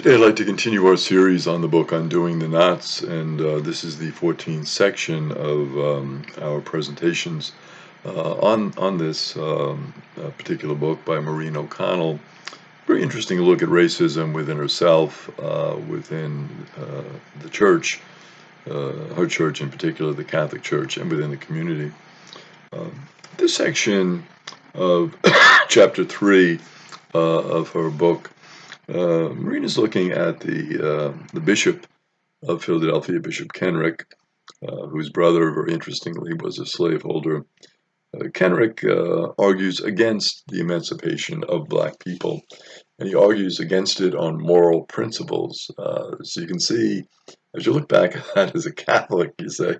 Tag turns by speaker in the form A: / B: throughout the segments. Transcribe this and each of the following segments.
A: Okay, I'd like to continue our series on the book Undoing the Knots, and this is the 14th section of our presentations on this particular book by Maureen O'Connell. Very interesting look at racism within herself, within the church, her church in particular, the Catholic Church, and within the community. This section of chapter 3 of her book, Maureen is looking at the bishop of Philadelphia, Bishop Kenrick, whose brother, very interestingly, was a slaveholder. Kenrick argues against the emancipation of black people, and he argues against it on moral principles. So you can see, as you look back at that as a Catholic, you say,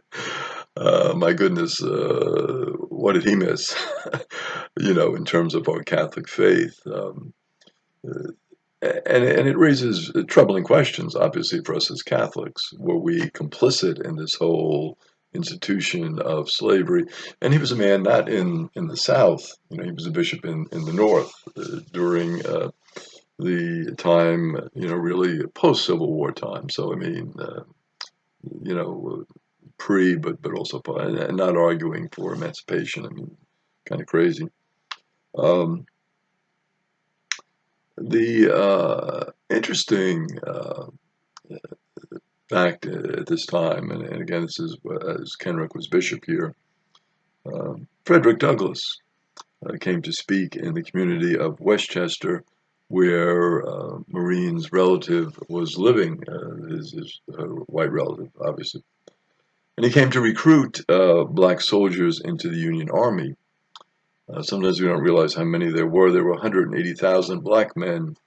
A: my goodness, what did he miss? In terms of our Catholic faith. And it raises troubling questions, obviously, for us as Catholics. Were we complicit in this whole institution of slavery? And he was a man not in the South. He was a bishop in the North during the time, really post-Civil War time. So, pre, but also and not arguing for emancipation. Kind of crazy. The interesting fact at this time, and again, this is as Kenrick was bishop here, Frederick Douglass came to speak in the community of Westchester, where Maureen's relative was living, his white relative, obviously. And he came to recruit black soldiers into the Union Army. Sometimes we don't realize how many there were. There were 180,000 black men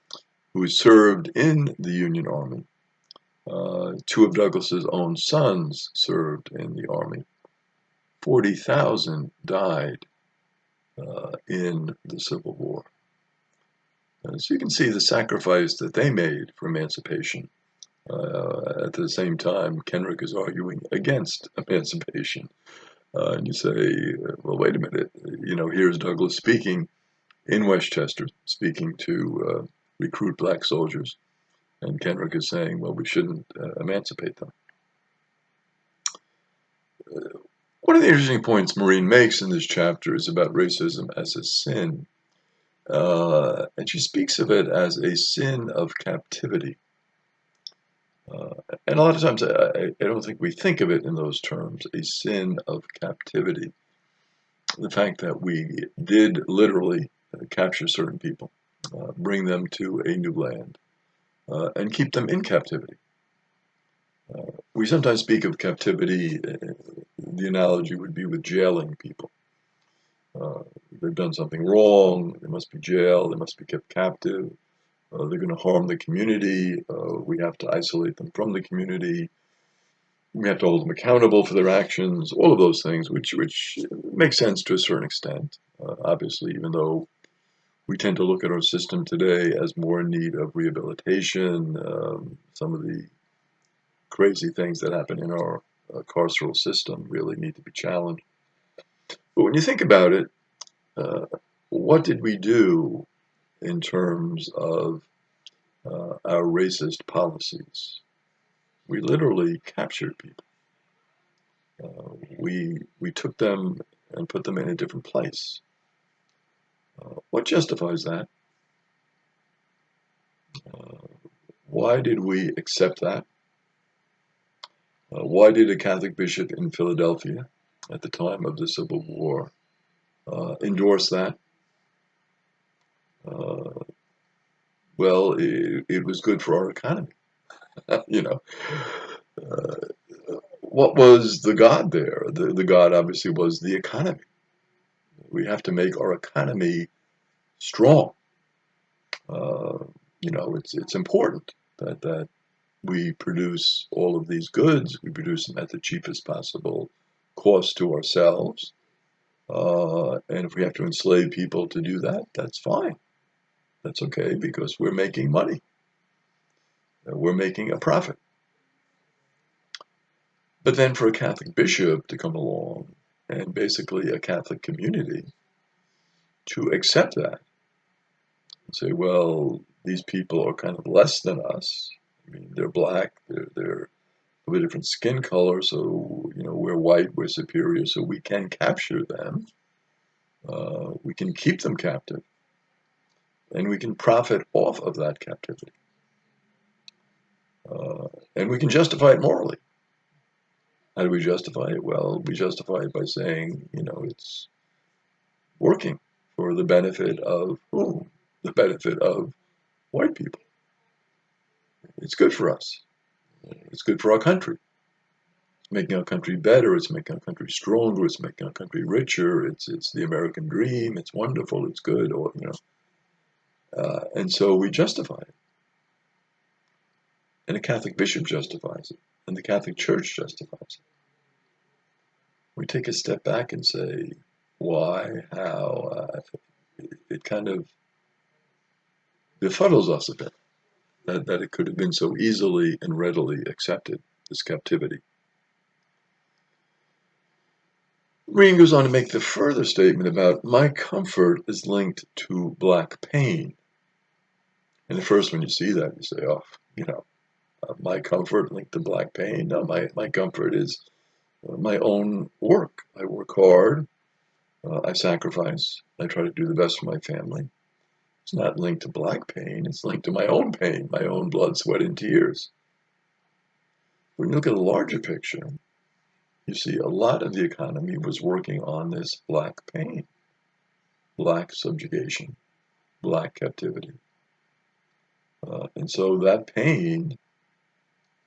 A: who served in the Union Army. Two of Douglas's own sons served in the Army. 40,000 died in the Civil War. So you can see the sacrifice that they made for emancipation. At the same time, Kenrick is arguing against emancipation. And you say, well, wait a minute, here's Douglas speaking in Westchester, speaking to recruit black soldiers. And Kenrick is saying, well, we shouldn't emancipate them. One of the interesting points Maureen makes in this chapter is about racism as a sin. And she speaks of it as a sin of captivity. And a lot of times, I don't think we think of it in those terms, a sin of captivity. The fact that we did literally capture certain people, bring them to a new land, and keep them in captivity. We sometimes speak of captivity, the analogy would be with jailing people. They've done something wrong, they must be jailed, they must be kept captive. They're going to harm the community. We have to isolate them from the community. We have to hold them accountable for their actions. All of those things, which make sense to a certain extent. Obviously, even though we tend to look at our system today as more in need of rehabilitation, some of the crazy things that happen in our carceral system really need to be challenged. But when you think about it, what did we do in terms of our racist policies? We literally captured people. We took them and put them in a different place. What justifies that? Why did we accept that? Why did a Catholic bishop in Philadelphia at the time of the Civil War endorse that? Well, it was good for our economy. What was the God there? The God obviously was the economy. We have to make our economy strong. It's important that we produce all of these goods. We produce them at the cheapest possible cost to ourselves. And if we have to enslave people to do that, that's fine. That's okay, because we're making money. We're making a profit. But then for a Catholic bishop to come along and basically a Catholic community to accept that say, well, these people are kind of less than us. I mean, they're black, they're of a different skin color, so we're white, we're superior, so we can capture them. We can keep them captive, and we can profit off of that captivity, uh, and we can justify it morally. How do we justify it? Well, we justify it by saying, it's working for the benefit of whom? The benefit of white people. It's good for us. It's good for our country. It's making our country better. It's making our country stronger. It's making our country richer. It's the American dream. It's wonderful. It's good. And so we justify it. And a Catholic bishop justifies it. And the Catholic Church justifies it. We take a step back and say, why, how? It kind of befuddles us a bit that it could have been so easily and readily accepted, this captivity. Green goes on to make the further statement about my comfort is linked to black pain. And at first, when you see that, you say, oh, my comfort linked to black pain. No, my comfort is my own work. I work hard. I sacrifice. I try to do the best for my family. It's not linked to black pain. It's linked to my own pain, my own blood, sweat, and tears. When you look at a larger picture, you see a lot of the economy was working on this black pain, black subjugation, black captivity. And so that pain,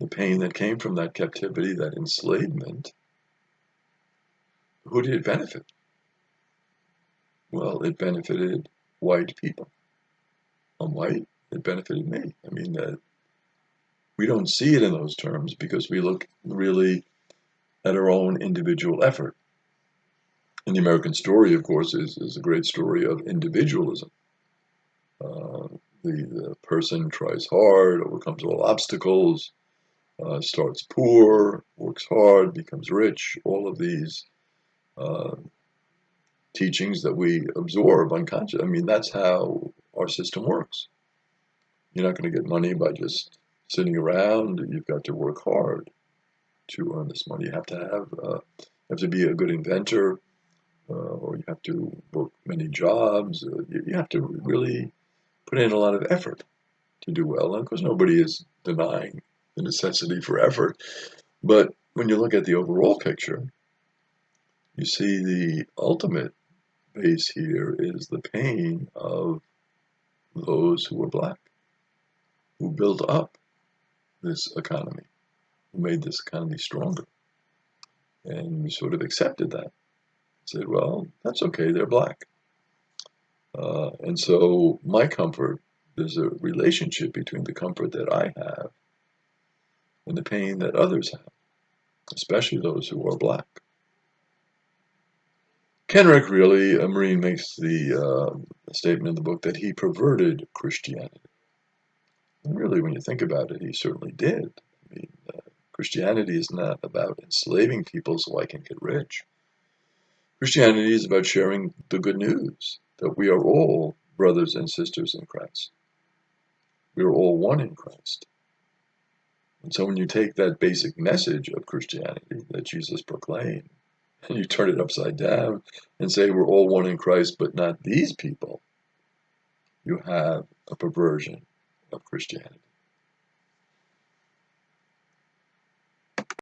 A: the pain that came from that captivity, that enslavement, who did it benefit? Well, it benefited white people. I'm white, it benefited me. I mean, we don't see it in those terms because we look really at our own individual effort. And the American story, of course, is a great story of individualism. Uh, the person tries hard, overcomes all obstacles, starts poor, works hard, becomes rich. All of these uh, teachings that we absorb unconsciously. I mean, that's how our system works. You're not going to get money by just sitting around. You've got to work hard to earn this money. You have to be a good inventor, or you have to work many jobs. You have to really put in a lot of effort to do well. And of course, nobody is denying the necessity for effort. But when you look at the overall picture, you see the ultimate base here is the pain of those who were black, who built up this economy, who made this economy stronger. And we sort of accepted that. Said, well, that's okay, they're black. And so my comfort, there's a relationship between the comfort that I have and the pain that others have, especially those who are black. Kenrick really, Marine makes the statement in the book that he perverted Christianity. And really, when you think about it, he certainly did. I mean, Christianity is not about enslaving people so I can get rich. Christianity is about sharing the good news that we are all brothers and sisters in Christ. We are all one in Christ. And so when you take that basic message of Christianity that Jesus proclaimed, and you turn it upside down and say we're all one in Christ, but not these people, you have a perversion of Christianity.